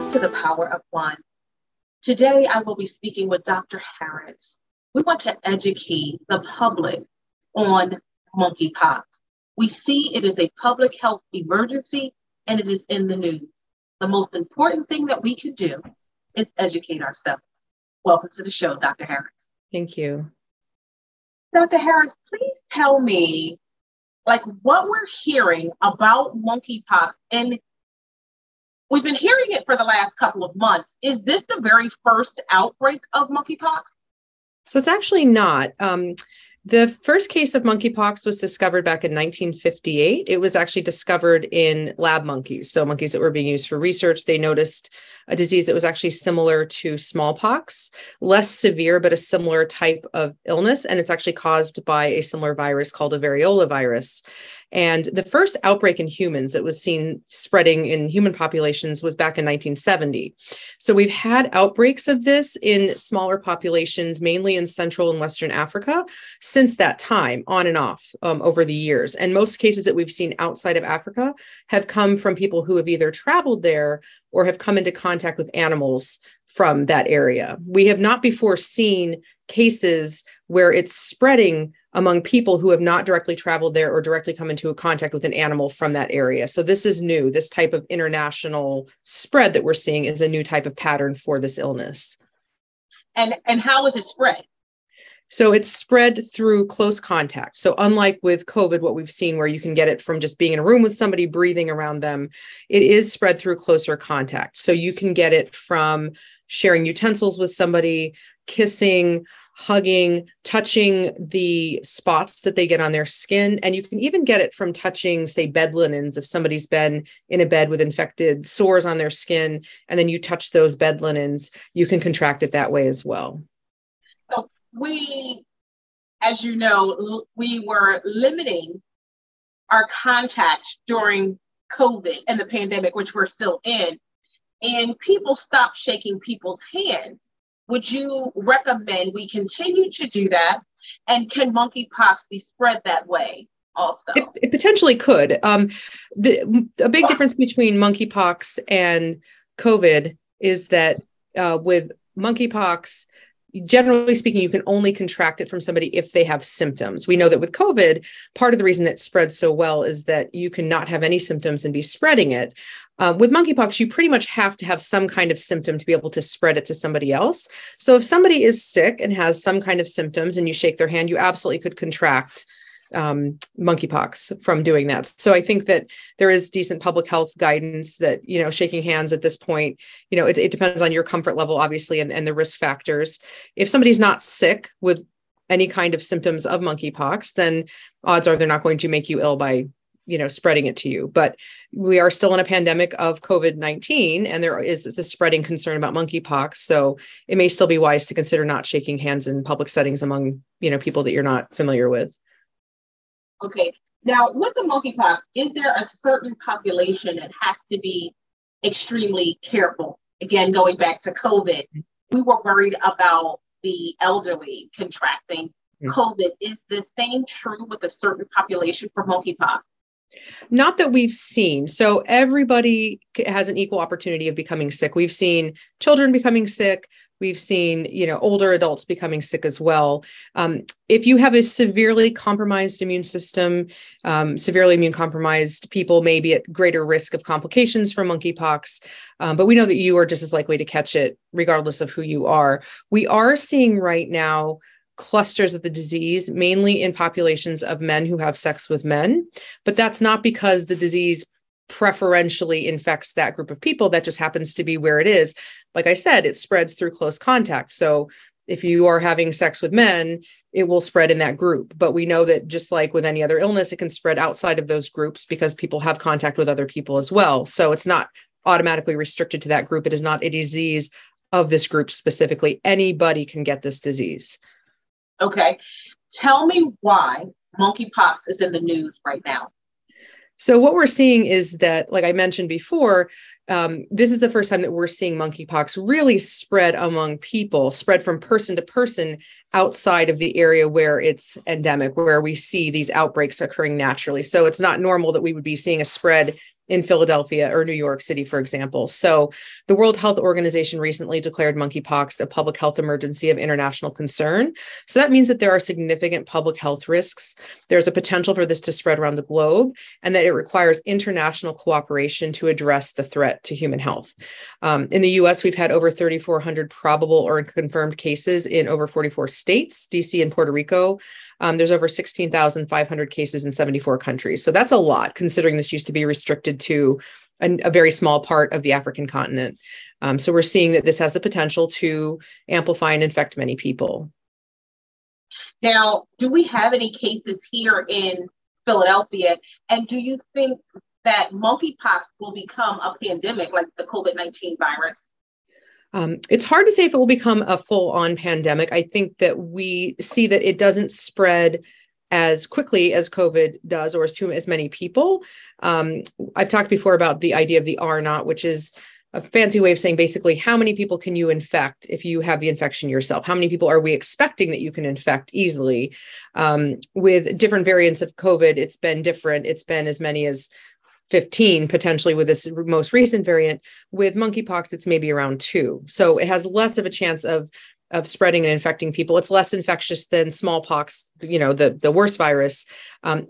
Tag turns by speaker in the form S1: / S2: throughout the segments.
S1: to the Power of One. Today, I will be speaking with Dr. Harris. We want to educate the public on monkeypox. We see it is a public health emergency and it is in the news. The most important thing that we can do is educate ourselves. Welcome to the show, Dr. Harris.
S2: Thank you.
S1: Dr. Harris, please tell me, what we're hearing about monkeypox, and we've been hearing it for the last couple of months. Is this the very first outbreak of monkeypox?
S2: So it's actually not. The first case of monkeypox was discovered back in 1958. It was actually discovered in lab monkeys. So monkeys that were being used for research, they noticed a disease that was actually similar to smallpox, less severe, but a similar type of illness. And it's actually caused by a similar virus called a Variola virus. And the first outbreak in humans that was seen spreading in human populations was back in 1970. So we've had outbreaks of this in smaller populations, mainly in Central and Western Africa, since that time, on and off over the years. And most cases that we've seen outside of Africa have come from people who have either traveled there or have come into contact with animals from that area. We have not before seen cases where it's spreading among people who have not directly traveled there or directly come into a contact with an animal from that area. So this is new. This type of international spread that we're seeing is a new type of pattern for this illness.
S1: And how is it spread?
S2: So it's spread through close contact. So unlike with COVID, what we've seen where you can get it from just being in a room with somebody, breathing around them, it is spread through closer contact. So you can get it from sharing utensils with somebody, kissing, hugging, touching the spots that they get on their skin. And you can even get it from touching, say, bed linens. If somebody's been in a bed with infected sores on their skin, and then you touch those bed linens, you can contract it that way as well.
S1: So we, as you know, we were limiting our contact during COVID and the pandemic, which we're still in, and people stopped shaking people's hands. Would you recommend we continue to do that? And can monkeypox be spread that way also?
S2: It potentially could. A big difference between monkeypox and COVID is that with monkeypox, generally speaking, you can only contract it from somebody if they have symptoms. We know that with COVID, part of the reason it spreads so well is that you can not have any symptoms and be spreading it. With monkeypox, you pretty much have to have some kind of symptom to be able to spread it to somebody else. So if somebody is sick and has some kind of symptoms and you shake their hand, you absolutely could contract monkeypox from doing that. So I think that there is decent public health guidance that, shaking hands at this point, it depends on your comfort level, obviously, and the risk factors. If somebody's not sick with any kind of symptoms of monkeypox, then odds are they're not going to make you ill by spreading it to you. But we are still in a pandemic of COVID-19, and there is this spreading concern about monkeypox. So it may still be wise to consider not shaking hands in public settings among, people that you're not familiar with.
S1: Okay. Now, with the monkeypox, is there a certain population that has to be extremely careful? Again, going back to COVID, we were worried about the elderly contracting COVID. Is the same true with a certain population for monkeypox?
S2: Not that we've seen. So everybody has an equal opportunity of becoming sick. We've seen children becoming sick. We've seen, older adults becoming sick as well. If you have a severely compromised immune system, severely immune compromised people may be at greater risk of complications from monkeypox. But we know that you are just as likely to catch it regardless of who you are. We are seeing right now clusters of the disease, mainly in populations of men who have sex with men. But that's not because the disease preferentially infects that group of people. That just happens to be where it is. Like I said, it spreads through close contact. So if you are having sex with men, it will spread in that group. But we know that just like with any other illness, it can spread outside of those groups because people have contact with other people as well. So it's not automatically restricted to that group. It is not a disease of this group specifically. Anybody can get this disease.
S1: Okay. Tell me why monkeypox is in the news right now.
S2: So what we're seeing is that, like I mentioned before, this is the first time that we're seeing monkeypox really spread among people, spread from person to person outside of the area where it's endemic, where we see these outbreaks occurring naturally. So it's not normal that we would be seeing a spread in Philadelphia or New York City, for example. So the World Health Organization recently declared monkeypox a public health emergency of international concern. So that means that there are significant public health risks. There's a potential for this to spread around the globe, and that it requires international cooperation to address the threat to human health. In the US, we've had over 3,400 probable or confirmed cases in over 44 states, DC and Puerto Rico. There's over 16,500 cases in 74 countries. So that's a lot, considering this used to be restricted to a very small part of the African continent. So we're seeing that this has the potential to amplify and infect many people.
S1: Now, do we have any cases here in Philadelphia? And do you think that monkeypox will become a pandemic like the COVID-19 virus?
S2: It's hard to say if it will become a full-on pandemic. I think that we see that it doesn't spread as quickly as COVID does, or to as many people. I've talked before about the idea of the R naught, which is a fancy way of saying basically how many people can you infect if you have the infection yourself? How many people are we expecting that you can infect easily? With different variants of COVID, it's been different. It's been as many as 15 potentially with this most recent variant. With monkeypox, it's maybe around 2. So it has less of a chance of spreading and infecting people. It's less infectious than smallpox, the worst virus,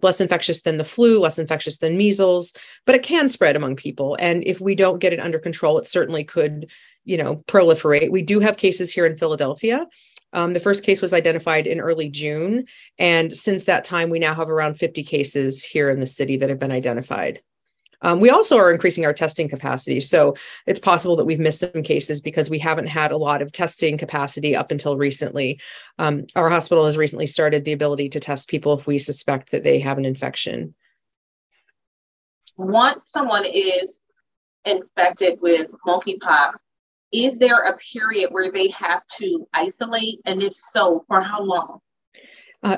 S2: less infectious than the flu, less infectious than measles, but it can spread among people. And if we don't get it under control, it certainly could, proliferate. We do have cases here in Philadelphia. The first case was identified in early June. And since that time, we now have around 50 cases here in the city that have been identified. We also are increasing our testing capacity. So it's possible that we've missed some cases because we haven't had a lot of testing capacity up until recently. Our hospital has recently started the ability to test people if we suspect that they have an infection.
S1: Once someone is infected with monkeypox, is there a period where they have to isolate? And if so, for how long?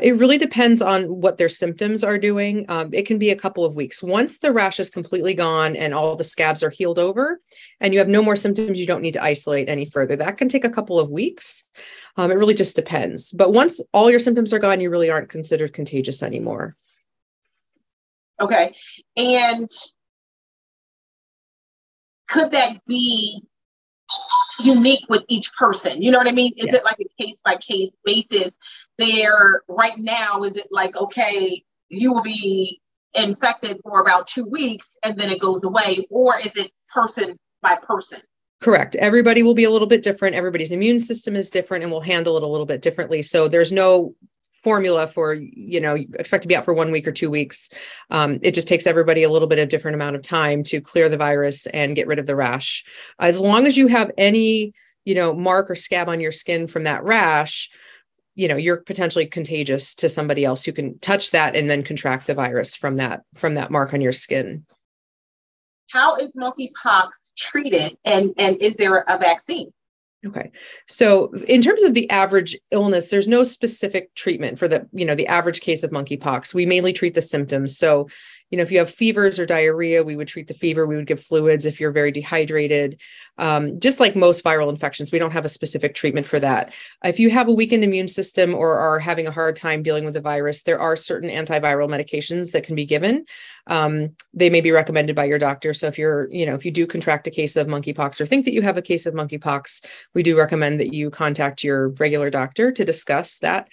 S2: It really depends on what their symptoms are doing. It can be a couple of weeks. Once the rash is completely gone and all the scabs are healed over and you have no more symptoms, you don't need to isolate any further. That can take a couple of weeks. It really just depends. But once all your symptoms are gone, you really aren't considered contagious anymore.
S1: Okay. And could that be unique with each person? You know what I mean? Is
S2: Yes.
S1: it like a case by case basis there right now? Is it like, okay, you will be infected for about 2 weeks and then it goes away? Or is it person by person?
S2: Correct. Everybody will be a little bit different. Everybody's immune system is different and will handle it a little bit differently. So there's no formula for, you expect to be out for 1 week or 2 weeks. It just takes everybody a little bit of different amount of time to clear the virus and get rid of the rash. As long as you have any, mark or scab on your skin from that rash, you're potentially contagious to somebody else who can touch that and then contract the virus from that mark on your skin.
S1: How is monkeypox treated, and is there a vaccine?
S2: Okay. So in terms of the average illness, there's no specific treatment for the average case of monkeypox. We mainly treat the symptoms. So, if you have fevers or diarrhea, we would treat the fever. We would give fluids if you're very dehydrated. Just like most viral infections, we don't have a specific treatment for that. If you have a weakened immune system or are having a hard time dealing with the virus, there are certain antiviral medications that can be given. They may be recommended by your doctor. So if if you do contract a case of monkeypox or think that you have a case of monkeypox, we do recommend that you contact your regular doctor to discuss that.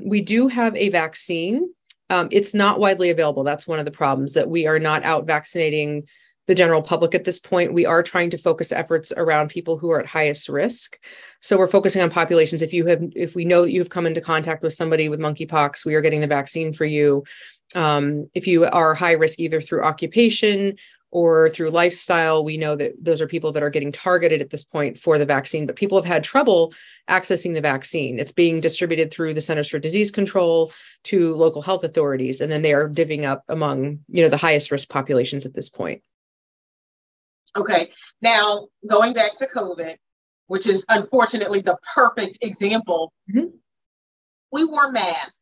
S2: We do have a vaccine. It's not widely available. That's one of the problems, that we are not out vaccinating the general public at this point. We are trying to focus efforts around people who are at highest risk. So we're focusing on populations. If we know that you've come into contact with somebody with monkeypox, we are getting the vaccine for you. If you are high risk, either through occupation or through lifestyle, we know that those are people that are getting targeted at this point for the vaccine, but people have had trouble accessing the vaccine. It's being distributed through the Centers for Disease Control to local health authorities, and then they are divvying up among, the highest risk populations at this point.
S1: Okay. Now, going back to COVID, which is unfortunately the perfect example, we wore masks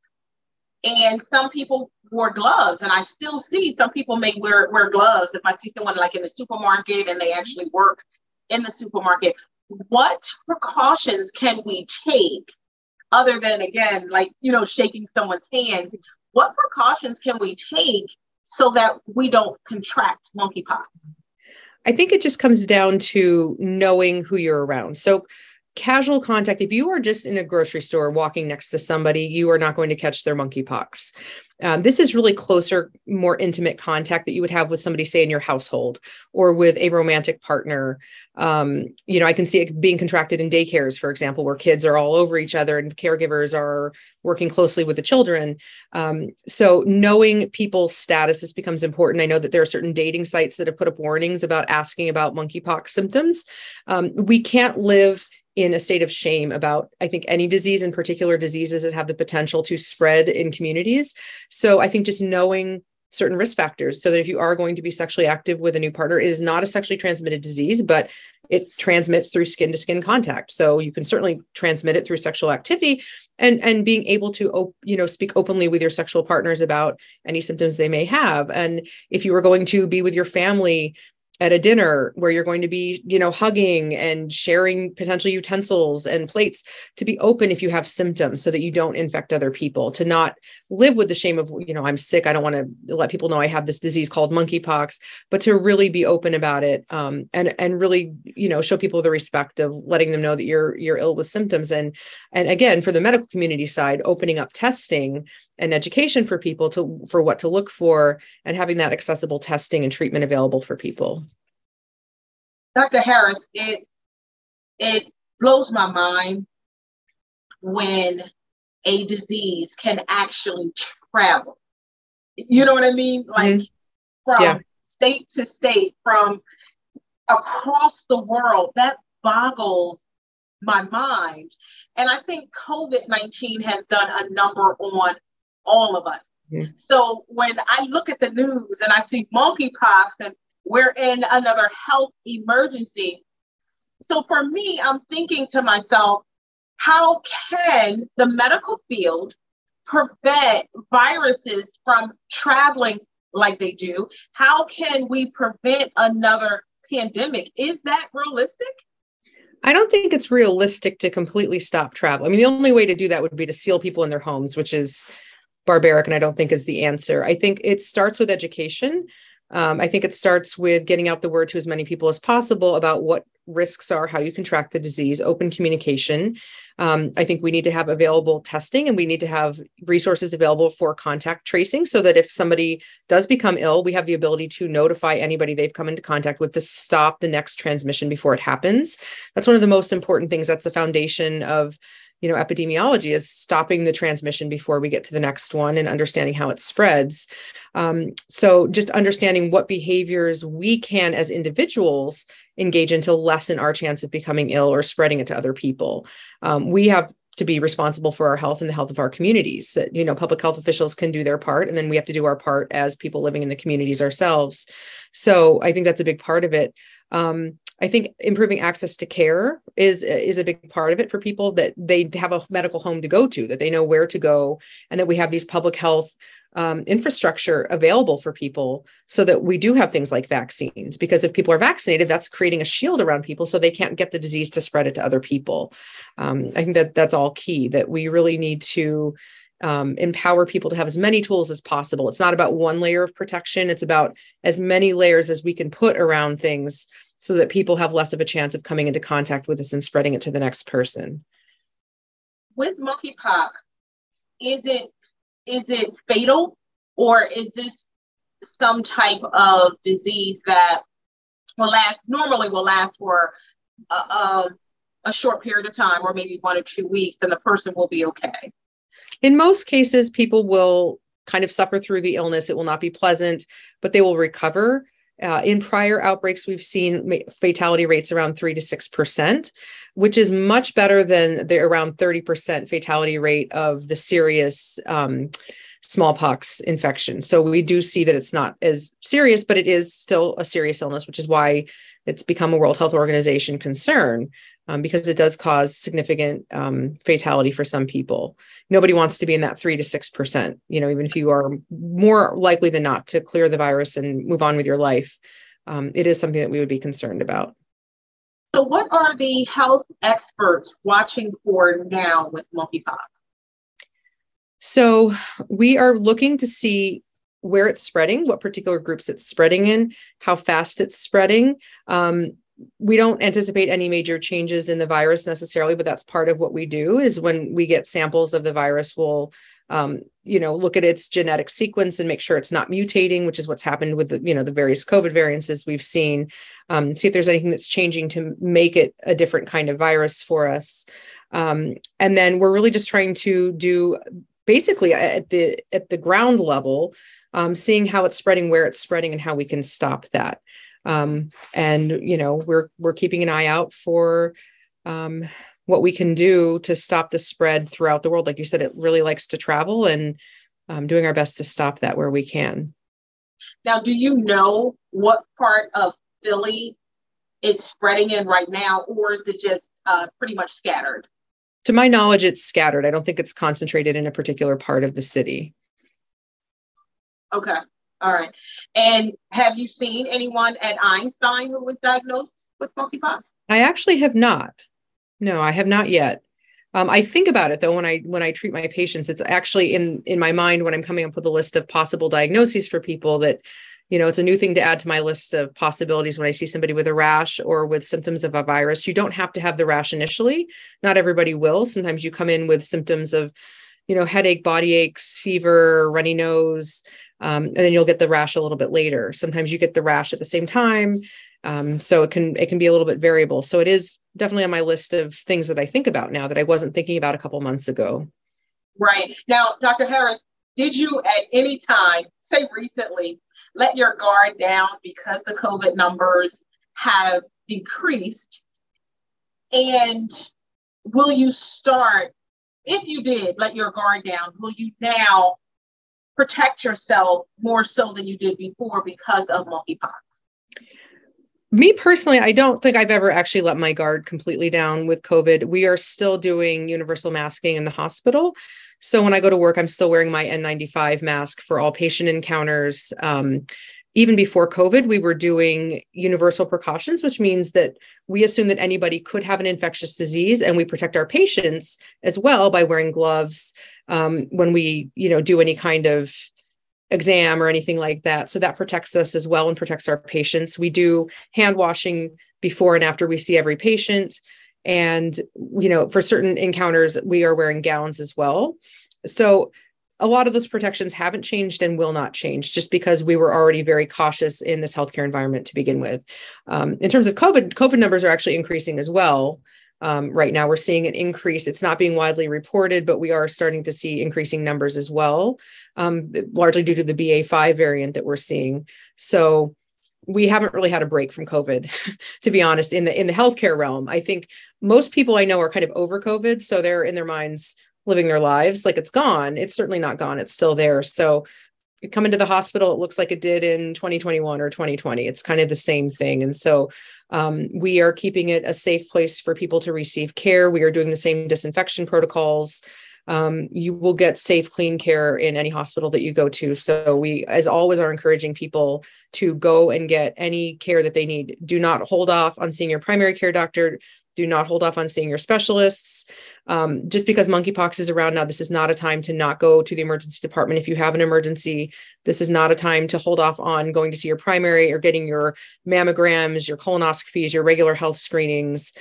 S1: and some people wore gloves, and I still see some people may wear gloves. If I see someone like in the supermarket and they actually work in the supermarket, what precautions can we take other than, again, like, shaking someone's hands? What precautions can we take so that we don't contract monkeypox?
S2: I think it just comes down to knowing who you're around. So casual contact, if you are just in a grocery store walking next to somebody, you are not going to catch their monkeypox. This is really closer, more intimate contact that you would have with somebody, say, in your household or with a romantic partner. I can see it being contracted in daycares, for example, where kids are all over each other and caregivers are working closely with the children. So knowing people's statuses becomes important. I know that there are certain dating sites that have put up warnings about asking about monkeypox symptoms. We can't live in a state of shame about, I think, any disease, in particular diseases that have the potential to spread in communities. So I think just knowing certain risk factors, so that if you are going to be sexually active with a new partner, it is not a sexually transmitted disease, but it transmits through skin to skin contact. So you can certainly transmit it through sexual activity, and being able to, speak openly with your sexual partners about any symptoms they may have. And if you were going to be with your family at a dinner where you're going to be, hugging and sharing potential utensils and plates, to be open if you have symptoms so that you don't infect other people, to not live with the shame of, I'm sick, I don't want to let people know I have this disease called monkeypox, but to really be open about it, and really, show people the respect of letting them know that you're ill with symptoms. And again, for the medical community side, opening up testing and education for people for what to look for, and having that accessible testing and treatment available for people.
S1: Dr. Harris, it blows my mind when a disease can actually travel. You know what I mean? Like from state to state, from across the world. That boggles my mind. And I think COVID-19 has done a number on all of us. So when I look at the news and I see monkeypox and we're in another health emergency. So for me, I'm thinking to myself, how can the medical field prevent viruses from traveling like they do? How can we prevent another pandemic? Is that realistic?
S2: I don't think it's realistic to completely stop travel. I mean, the only way to do that would be to seal people in their homes, which is barbaric, and I don't think is the answer. I think it starts with education. I think it starts with getting out the word to as many people as possible about what risks are, how you contract the disease, open communication. I think we need to have available testing, and we need to have resources available for contact tracing, so that if somebody does become ill, we have the ability to notify anybody they've come into contact with to stop the next transmission before it happens. That's one of the most important things. That's the foundation of epidemiology, is stopping the transmission before we get to the next one and understanding how it spreads. So just understanding what behaviors we can as individuals engage in to lessen our chance of becoming ill or spreading it to other people. We have to be responsible for our health and the health of our communities. Public health officials can do their part, and then we have to do our part as people living in the communities ourselves. So I think that's a big part of it. I think improving access to care is a big part of it for people, that they have a medical home to go to, that they know where to go, and that we have these public health infrastructure available for people, so that we do have things like vaccines. Because if people are vaccinated, that's creating a shield around people so they can't get the disease to spread it to other people. I think that's all key, that we really need to empower people to have as many tools as possible. It's not about one layer of protection. It's about as many layers as we can put around things, so that people have less of a chance of coming into contact with us and spreading it to the next person.
S1: With monkeypox, is it fatal, or is this some type of disease that normally will last for a short period of time, or maybe 1 or 2 weeks, and the person will be okay?
S2: In most cases, people will kind of suffer through the illness. It will not be pleasant, but they will recover. In prior outbreaks, we've seen fatality rates around 3 to 6%, which is much better than the around 30% fatality rate of the serious smallpox infection. So we do see that it's not as serious, but it is still a serious illness, which is why it's become a World Health Organization concern, because it does cause significant fatality for some people. Nobody wants to be in that 3 to 6%, even if you are more likely than not to clear the virus and move on with your life. It is something that we would be concerned about.
S1: So what are the health experts watching for now with monkeypox?
S2: So we are looking to see where it's spreading, what particular groups it's spreading in, how fast it's spreading. We don't anticipate any major changes in the virus necessarily, but that's part of what we do is when we get samples of the virus, we'll look at its genetic sequence and make sure it's not mutating, which is what's happened with the various COVID variants as we've seen, see if there's anything that's changing to make it a different kind of virus for us. And then we're really just trying to do basically at the ground level, seeing how it's spreading, where it's spreading, and how we can stop that. We're keeping an eye out for what we can do to stop the spread throughout the world. Like you said, it really likes to travel, and doing our best to stop that where we can.
S1: Now, do you know what part of Philly it's spreading in right now, or is it just pretty much scattered?
S2: To my knowledge, it's scattered. I don't think it's concentrated in a particular part of the city.
S1: Okay. All right. And have you seen anyone at Einstein who was diagnosed with monkeypox?
S2: I actually have not. No, I have not yet. I think about it though when I treat my patients. It's actually in my mind when I'm coming up with a list of possible diagnoses for people that, it's a new thing to add to my list of possibilities when I see somebody with a rash or with symptoms of a virus. You don't have to have the rash initially. Not everybody will. Sometimes you come in with symptoms of, headache, body aches, fever, runny nose. And then you'll get the rash a little bit later. Sometimes you get the rash at the same time. So it can be a little bit variable. So it is definitely on my list of things that I think about now that I wasn't thinking about a couple months ago.
S1: Right. Now, Dr. Harris, did you at any time, say recently, let your guard down because the COVID numbers have decreased? And will you start, if you did let your guard down, will you now protect yourself more so than you did before because of monkeypox?
S2: Me personally, I don't think I've ever actually let my guard completely down with COVID. We are still doing universal masking in the hospital. So when I go to work, I'm still wearing my N95 mask for all patient encounters. Even before COVID, we were doing universal precautions, which means that we assume that anybody could have an infectious disease, and we protect our patients as well by wearing gloves when we, do any kind of exam or anything like that. So that protects us as well and protects our patients. We do hand washing before and after we see every patient. And, for certain encounters, we are wearing gowns as well. So a lot of those protections haven't changed and will not change just because we were already very cautious in this healthcare environment to begin with. In terms of COVID numbers are actually increasing as well. Right now, we're seeing an increase. It's not being widely reported, but we are starting to see increasing numbers as well, largely due to the BA.5 variant that we're seeing. So we haven't really had a break from COVID, to be honest, in the healthcare realm. I think most people I know are kind of over COVID. So they're in their minds living their lives like it's gone. It's certainly not gone. It's still there. So you come into the hospital, it looks like it did in 2021 or 2020. It's kind of the same thing. And so we are keeping it a safe place for people to receive care. We are doing the same disinfection protocols. You will get safe, clean care in any hospital that you go to. So we, as always, are encouraging people to go and get any care that they need. Do not hold off on seeing your primary care doctor. Do not hold off on seeing your specialists. Just because monkeypox is around now, this is not a time to not go to the emergency department. If you have an emergency, this is not a time to hold off on going to see your primary or getting your mammograms, your colonoscopies, your regular health screenings.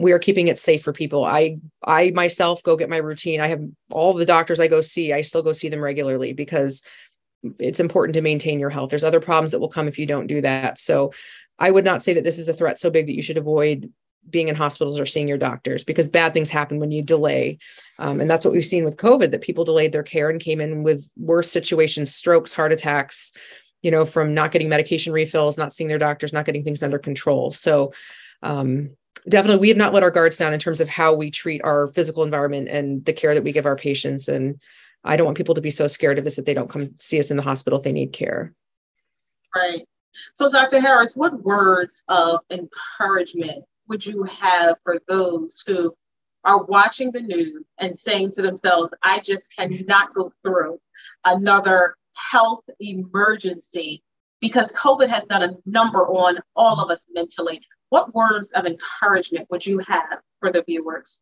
S2: We are keeping it safe for people. I myself go get my routine. I have all the doctors I go see. I still go see them regularly because it's important to maintain your health. There's other problems that will come if you don't do that. So I would not say that this is a threat so big that you should avoid being in hospitals or seeing your doctors, because bad things happen when you delay. And that's what we've seen with COVID, that people delayed their care and came in with worse situations, strokes, heart attacks, from not getting medication refills, not seeing their doctors, not getting things under control. So definitely, we have not let our guards down in terms of how we treat our physical environment and the care that we give our patients. And I don't want people to be so scared of this that they don't come see us in the hospital if they need care.
S1: Right. So Dr. Harris, what words of encouragement would you have for those who are watching the news and saying to themselves, I just cannot go through another health emergency because COVID has done a number on all of us mentally? What words of encouragement would you have for the viewers?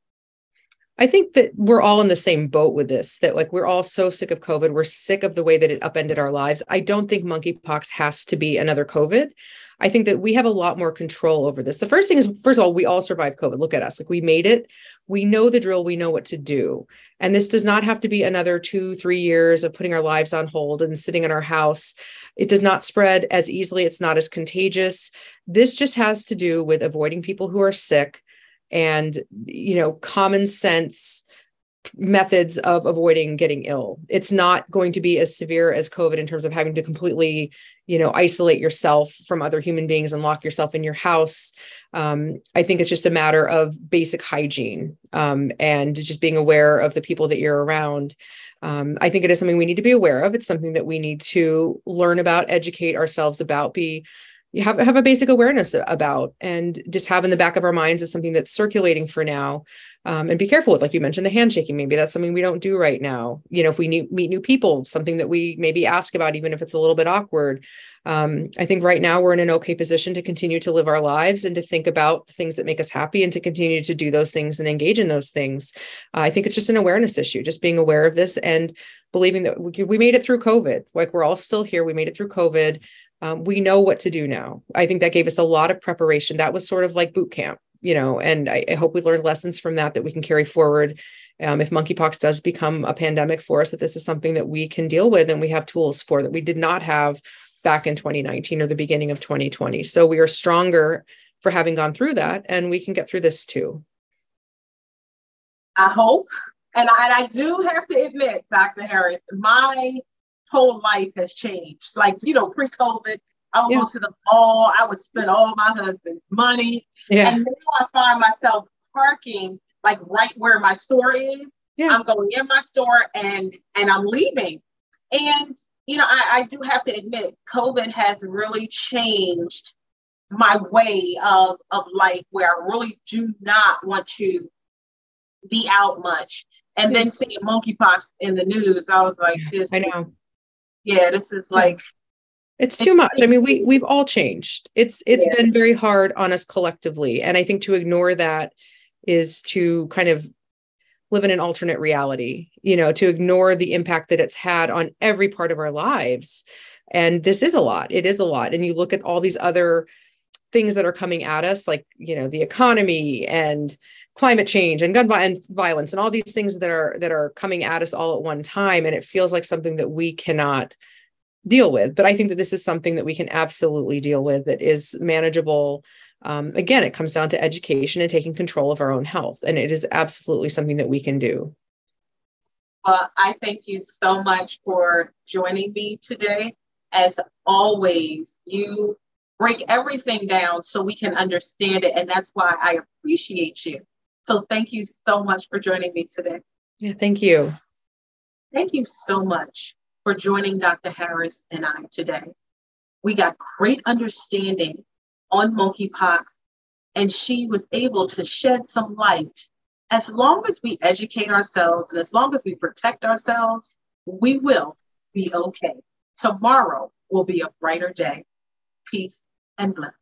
S2: I think that we're all in the same boat with this, that like we're all so sick of COVID. We're sick of the way that it upended our lives. I don't think monkeypox has to be another COVID. I think that we have a lot more control over this. The first thing is, first of all, we all survived COVID. Look at us. Like we made it. We know the drill. We know what to do. And this does not have to be another 2-3 years of putting our lives on hold and sitting in our house. It does not spread as easily. It's not as contagious. This just has to do with avoiding people who are sick and, common sense methods of avoiding getting ill. It's not going to be as severe as COVID in terms of having to completely, isolate yourself from other human beings and lock yourself in your house. I think it's just a matter of basic hygiene and just being aware of the people that you're around. I think it is something we need to be aware of. It's something that we need to learn about, educate ourselves about, have a basic awareness about, and just have in the back of our minds as something that's circulating for now. And be careful with, like you mentioned, the handshaking. Maybe that's something we don't do right now. If we meet new people, something that we maybe ask about, even if it's a little bit awkward. I think right now we're in an okay position to continue to live our lives and to think about the things that make us happy and to continue to do those things and engage in those things. I think it's just an awareness issue, just being aware of this and believing that we made it through COVID. Like we're all still here. We made it through COVID. We know what to do now. I think that gave us a lot of preparation. That was sort of like boot camp, and I hope we learned lessons from that we can carry forward. If monkeypox does become a pandemic for us, that this is something that we can deal with and we have tools for that we did not have back in 2019 or the beginning of 2020. So we are stronger for having gone through that, and we can get through this too.
S1: I hope. And I do have to admit, Dr. Harris, my whole life has changed. Like, pre-COVID, I would go to the mall, I would spend all my husband's money. Yeah. And now I find myself parking like right where my store is. Yeah. I'm going in my store and I'm leaving. And, I do have to admit, COVID has really changed my way of life, where I really do not want to be out much. And then seeing monkeypox in the news, I was like, this is like,
S2: it's too much. I mean, we've all changed. It's been very hard on us collectively. And I think to ignore that is to kind of live in an alternate reality, to ignore the impact that it's had on every part of our lives. And this is a lot. It is a lot. And you look at all these other things that are coming at us, like, the economy and climate change and gun violence and all these things that are coming at us all at one time. And it feels like something that we cannot deal with. But I think that this is something that we can absolutely deal with, that is manageable. Again, it comes down to education and taking control of our own health. And it is absolutely something that we can do.
S1: I thank you so much for joining me today. As always, you break everything down so we can understand it. And that's why I appreciate you. So thank you so much for joining me today.
S2: Yeah, thank you.
S1: Thank you so much for joining Dr. Harris and I today. We got great understanding on monkeypox, and she was able to shed some light. As long as we educate ourselves and as long as we protect ourselves, we will be okay. Tomorrow will be a brighter day. Peace and blessings.